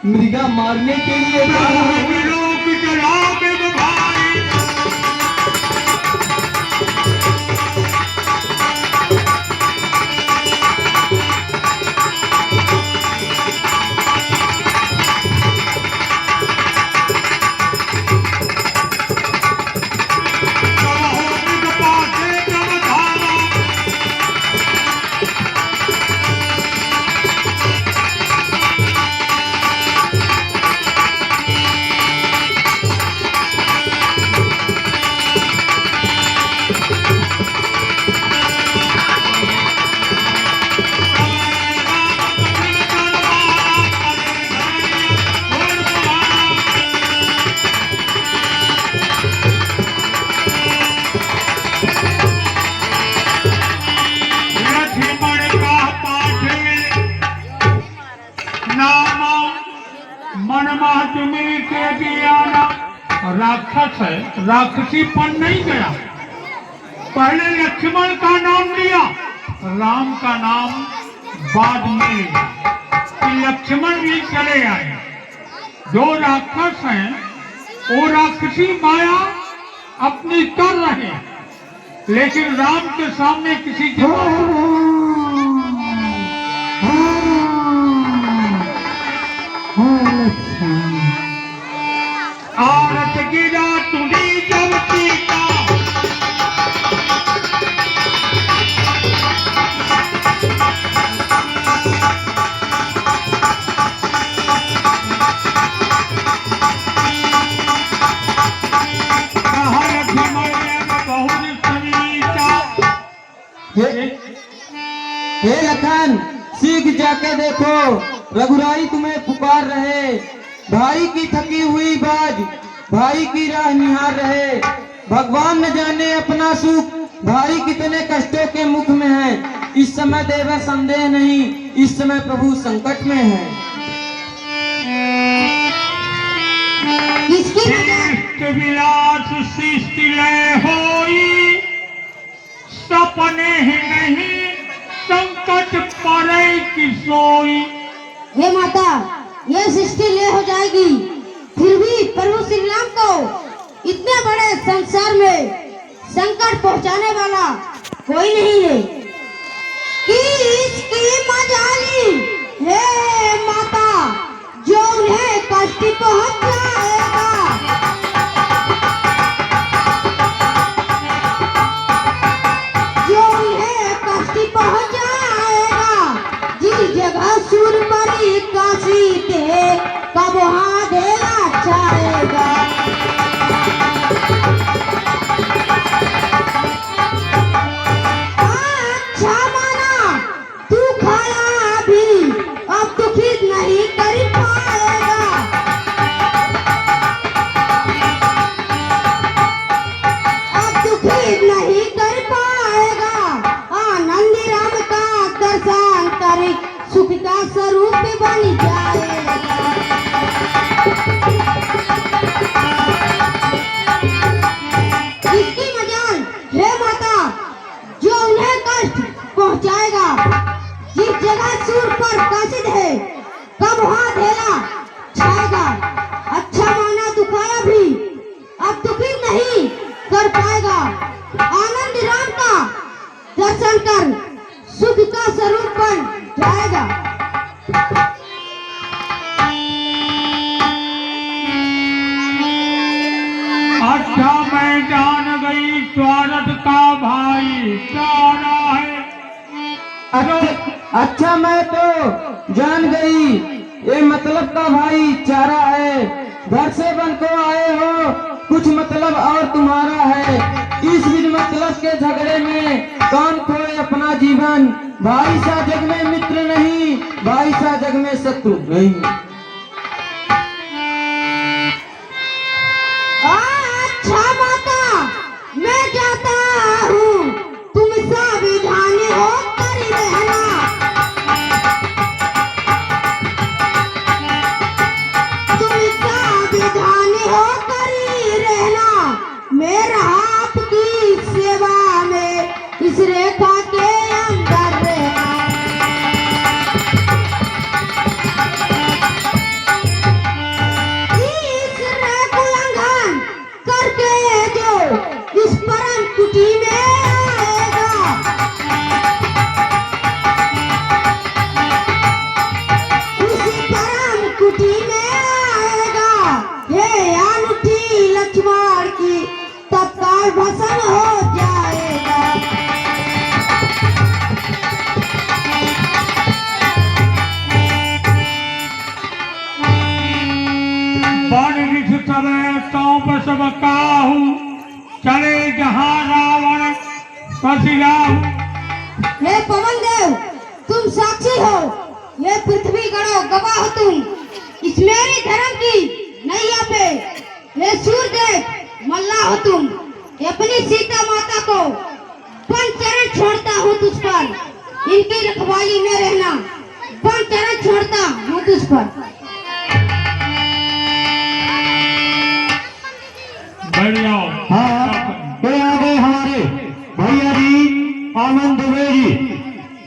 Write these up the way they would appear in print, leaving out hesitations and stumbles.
मृगा मारने के लिए राक्षस है, राक्षसीपन नहीं गया। पहले लक्ष्मण का नाम लिया, राम का नाम बाद में लिया कि लक्ष्मण भी चले आए। जो राक्षस हैं वो राक्षसी माया अपनी कर रहे हैं, लेकिन राम के सामने किसी की आरत गिरा तुझी जब सीता हे लखन, सीख जाके देखो, रघुराई तुम्हें पुकार रहे। भाई की थकी हुई बाज भाई की राह निहार रहे। भगवान न जाने अपना सुख भाई कितने कष्टों के मुख में है। इस समय देव संदेह नहीं, इस समय प्रभु संकट में है। विलास सृष्टि लय होई, सपने ही नहीं संकट पड़े की सोई। हे माता, यह सृष्टि ले हो जाएगी, फिर भी प्रभु श्री राम को इतने बड़े संसार में संकट पहुंचाने वाला कोई नहीं है। किसकी मजाली हे माता, जो उन्हें कष्ट पहुंच जाएगा। जो उन्हें कष्ट पहुंच जाएगा, जिस जगह सूर परी काशी के कब वहाँ देना चाहेगा। अच्छा माना तू खाया भी, अब दुखी नहीं कर पाएगा। अब दुखी नहीं कर पाएगा। आनंद राम का दर्शन कर सुख का स्वरूप बन जाएगा। इसकी मजाल हे माता, जो उन्हें कष्ट पहुंचाएगा, जिस जगह सूर पर कासिद है कब वहाँ धेला छाएगा। अच्छा माना दुखाया भी, अब दुखी नहीं कर पाएगा। आनंद राम का दर्शन कर सुख का स्वरूप बन जाएगा। अच्छा मैं जान गई स्वार्थ का भाई सारा है। अच्छा मैं तो जान गई, ये मतलब का भाई चारा है। घर से बन को आए हो, कुछ मतलब और तुम्हारा है। इस बीच मतलब के झगड़े में कौन खोए अपना जीवन। भाई सा जग में मित्र नहीं, भाई सा जग में शत्रु नहीं। अच्छा माता, मैं चाहता हूँ तुम सावधान होकर रहना। तुम सावधान होकर रहना। मैं रहा आपकी सेवा में, इस रेखा के अंदर रहना। कम हो जाएगा। बारिश चले तो सब काहू, चले जहाँ रावण कसिराहू। हे पवन देव, तुम साक्षी हो, ये पृथ्वी गणों गवाह हो तुम इस मेरी धर्म की नैया पे। हे सूर्य देव मल्ला हो तुम, अपनी सीता माता को पंचरण छोड़ता हूँ तुझ पर, इनकी रखवाली में रहना, पंचरण छोड़ता हूँ तुझ पर। बढ़िया। हाँ, ये आ गए हमारे भैया जी आनंद दुबे जी।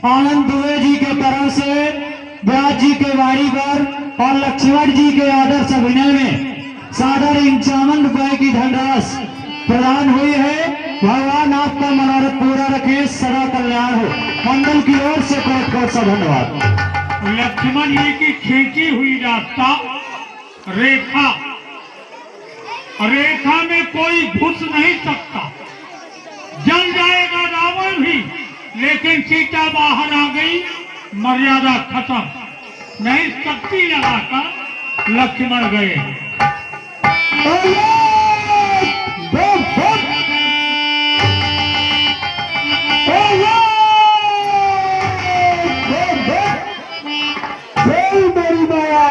आनंद दुबे जी के तरफ से व्यास जी के वारी पर और लक्ष्मण जी के आदर्श अभिनय में सादर 51 रुपए की धनराशि प्रदान हुई है। भगवान आपका मनोरथ पूरा रखे, सदा कल्याण हो। मंडल की ओर से कोट कोट सा धन्यवाद। लक्ष्मण जी की खींची हुई रास्ता रेखा, रेखा में कोई घुस नहीं सकता। जल जाएगा रावण भी, लेकिन सीता बाहर आ गई, मर्यादा खत्म। नहीं शक्ति लगाकर लक्ष्मण गए। मेरी माया,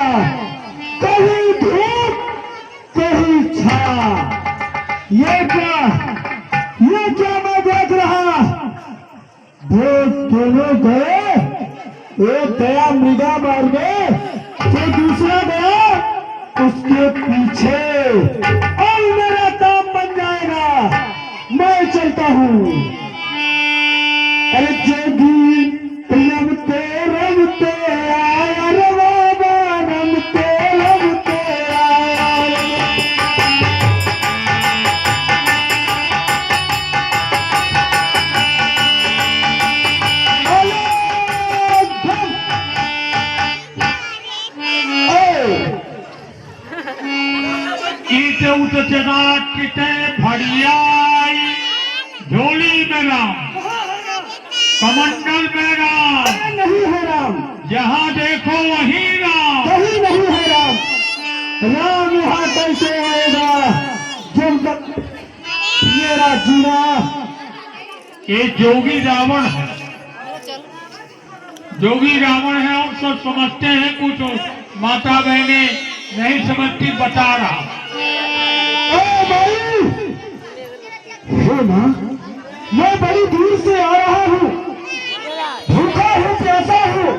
कहीं धूप कहीं छा, ये क्या मैं देख रहा। दोनों गए, एक गया मृगा मारने, तो दूसरा गया उसके पीछे, और मेरा काम बन जाएगा। मैं चलता हूँ। अरे जोगी रमते रमते आया रे बाबा, रमते रमते आया। कीटे उठते रात किटे भड़ियाई, झोली में राम, कमंडल में राम। नहीं है राम, जहाँ देखो वहीं राम। कहीं नहीं है राम। राम यहाँ कैसे आएगा जब तक मेरा जीना। ये जोगी रावण है, जोगी रावण है। और सब समझते हैं, कुछ माता बहने नहीं समझती, बता रहा। ओ भाई, हे माँ, मैं बड़ी दूर से आ रहा हूँ, भूखा हूँ, प्यासा हूँ।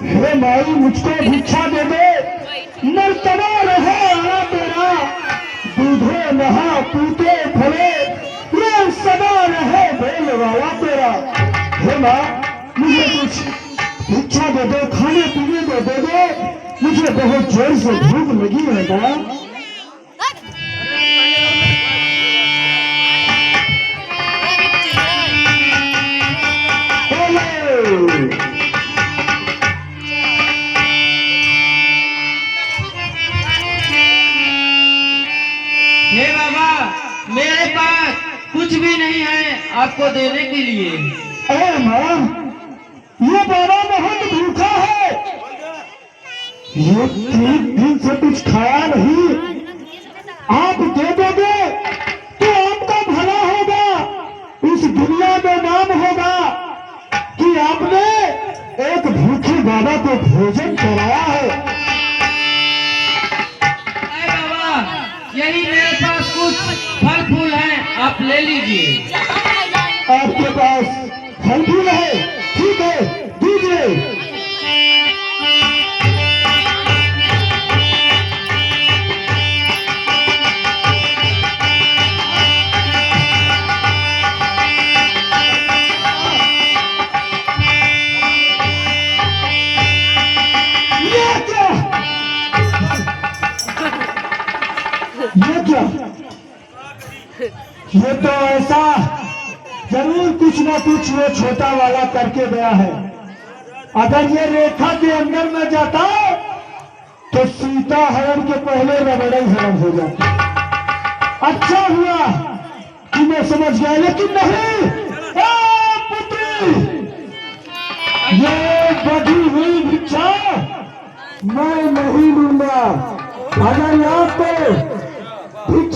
हे माई, मुझको भिक्षा दे दे, मर्तबा रहे आना तेरा, दूधे नहा पीते फले, ये सदा रहे बेल वाला तेरा। हे माँ, मुझे कुछ भिक्षा दे दो, खाने पीने को दे दो, मुझे बहुत जोर से भूख लगी है माँ। हे बाबा, मेरे पास कुछ भी नहीं है आपको देने के लिए। अरे माँ, ये बाबा बहुत भूखा है, ये 3 दिन से कुछ खाया नहीं। आप दे दोगे तो आपका भला होगा, इस दुनिया में नाम होगा कि आपने एक भूखे बाबा को भोजन कराया है। अरे बाबा, यही मेरे पास कुछ फल फूल है, आप ले लीजिए। आपके पास फल फूल है? ठीक है, दीजिए। ये क्या? ये तो ऐसा जरूर कुछ ना कुछ वो छोटा वाला करके गया है। अगर ये रेखा के अंदर में जाता तो सीता हरण के पहले रबड़ई हरण हो जाती। अच्छा हुआ कि मैं समझ गया, लेकिन नहीं। पुत्री, ये बढ़ी हुई भिक्षा मैं नहीं लूंगा। अगर आपको भिक्षा